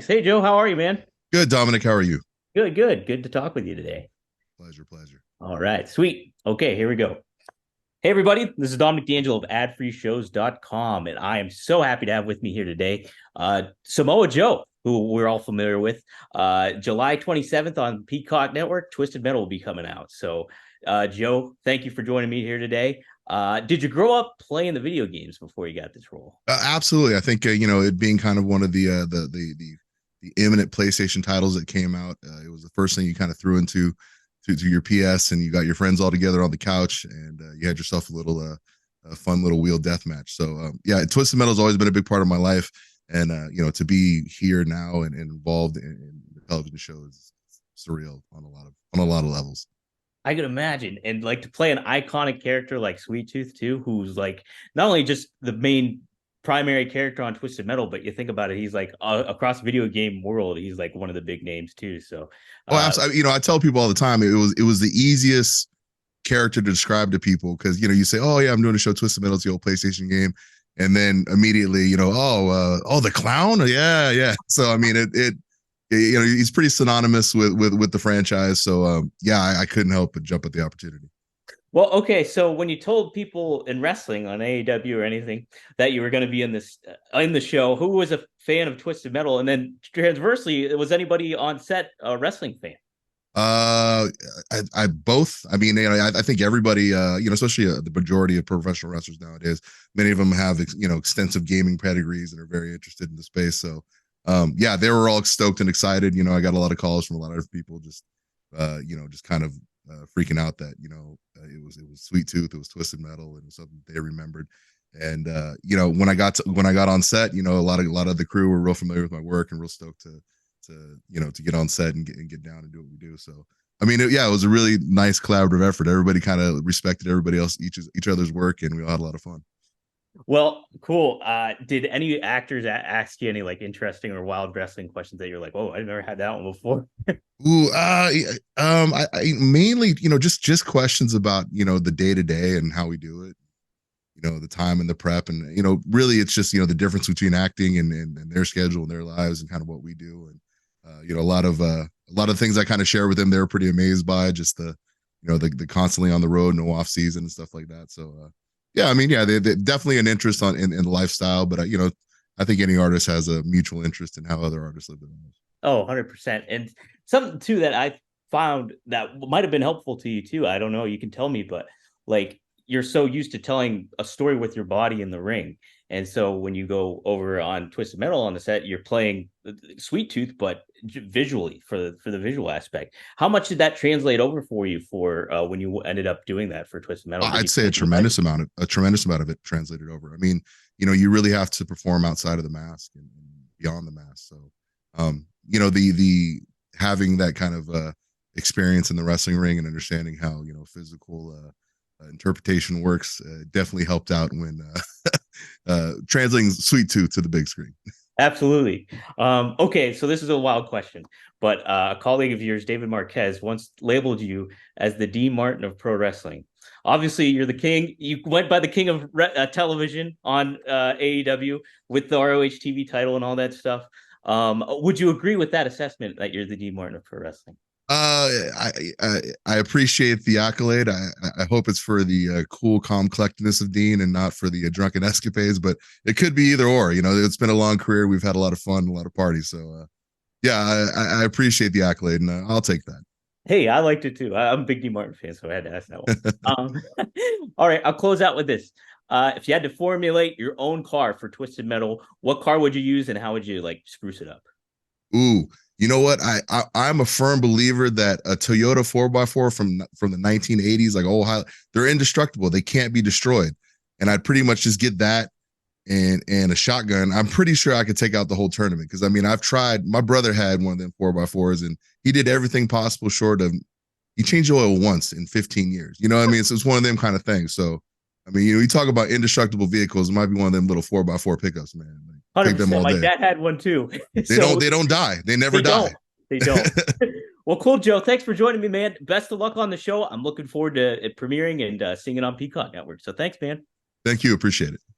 Hey Joe, how are you, man? Good, Dominic. How are you? Good, good. Good to talk with you today. Pleasure, pleasure. All right, sweet. Okay, here we go. Hey everybody, this is Dominic DeAngelo of adfreeshows.com, and I am so happy to have with me here today Samoa Joe, who we're all familiar with. July 27th on Peacock Network, Twisted Metal will be coming out. So, Joe, thank you for joining me here today. Did you grow up playing the video games before you got this role? Absolutely. I think it being kind of one of the imminent PlayStation titles that came out. It was the first thing you kind of threw into to your PS, and you got your friends all together on the couch, and you had yourself a fun little wheel death match. So yeah, Twisted Metal has always been a big part of my life, and to be here now and involved in the television show is surreal on a lot of levels. I could imagine, and like to play an iconic character like Sweet Tooth too, who's like not only just the main primary character on Twisted Metal, but you think about it, he's like across video game world, he's like one of the big names too. So, Oh, uh, absolutely. I tell people all the time it was the easiest character to describe to people because you say, oh yeah, I'm doing a show Twisted Metal, it's the old PlayStation game, and then immediately oh the clown, yeah, yeah. So I mean he's pretty synonymous with the franchise. So yeah, I couldn't help but jump at the opportunity. well, okay. So when you told people in wrestling on AEW or anything that you were going to be in this in the show, who was a fan of Twisted Metal, and then transversely, was anybody on set a wrestling fan? Uh, I both. I mean, I think everybody, especially the majority of professional wrestlers nowadays, many of them have extensive gaming pedigrees and are very interested in the space. So, yeah, they were all stoked and excited. I got a lot of calls from a lot of different people, just kind of freaking out that it was Sweet Tooth, it was Twisted Metal, and it was something they remembered. And when I got on set, a lot of the crew were real familiar with my work and real stoked to get on set and get down and do what we do. So I mean, yeah, it was a really nice collaborative effort. Everybody kind of respected everybody else, each other's work, and we all had a lot of fun. Well, cool. Did any actors ask you any like interesting or wild wrestling questions that you're like, oh, I've never had that one before? Ooh, I mainly, just questions about, the day to day and how we do it, the time and the prep, and really, it's just the difference between acting and their schedule and their lives and kind of what we do, and a lot of things I kind of share with them. They're pretty amazed by just the constantly on the road, no off season and stuff like that. So yeah, I mean, yeah, they definitely an interest in lifestyle, but I think any artist has a mutual interest in how other artists live their lives. Oh, 100%. And something too that I found that might have been helpful to you too. I don't know, you can tell me, but like you're so used to telling a story with your body in the ring. And so when you go over on Twisted Metal on the set, you're playing Sweet Tooth, but visually for the visual aspect. How much did that translate over for you for when you ended up doing that for Twisted Metal? Did I'd you say a tremendous amount of it translated over. I mean, you really have to perform outside of the mask and beyond the mask. So, the having that kind of experience in the wrestling ring and understanding how physical interpretation works definitely helped out when translating Sweet Tooth to the big screen. Absolutely. Okay, so this is a wild question, but a colleague of yours, David Marquez, once labeled you as the D. Martin of pro wrestling. Obviously, you're the king. You went by the king of television on AEW with the ROH TV title and all that stuff. Would you agree with that assessment that you're the D. Martin of pro wrestling? I appreciate the accolade. I hope it's for the cool, calm collectedness of Dean and not for the drunken escapades. But it could be either or. It's been a long career. We've had a lot of fun, a lot of parties. So yeah, I appreciate the accolade, and I'll take that. Hey, I liked it too. I'm a big D. Martin fan, so I had to ask that one. Um, all right, I'll close out with this. If you had to formulate your own car for Twisted Metal, what car would you use and how would you like spruce it up? Ooh, you know what? I'm a firm believer that a Toyota 4x4 from the 1980s, like they're indestructible. They can't be destroyed. And I'd pretty much just get that and a shotgun. I'm pretty sure I could take out the whole tournament because I mean I've tried. My brother had one of them 4x4s and he did everything possible short of he changed oil once in 15 years. You know what I mean? So it's one of them kind of things. So I mean, you talk about indestructible vehicles, it might be one of them little 4x4 pickups, man. Like, take them 100%. all My day. dad had one too. They So don't they don't die. They never they die. don't. They don't. Well, cool, Joe. Thanks for joining me, man. Best of luck on the show. I'm looking forward to it premiering and seeing it on Peacock Network. So thanks, man. Thank you. Appreciate it.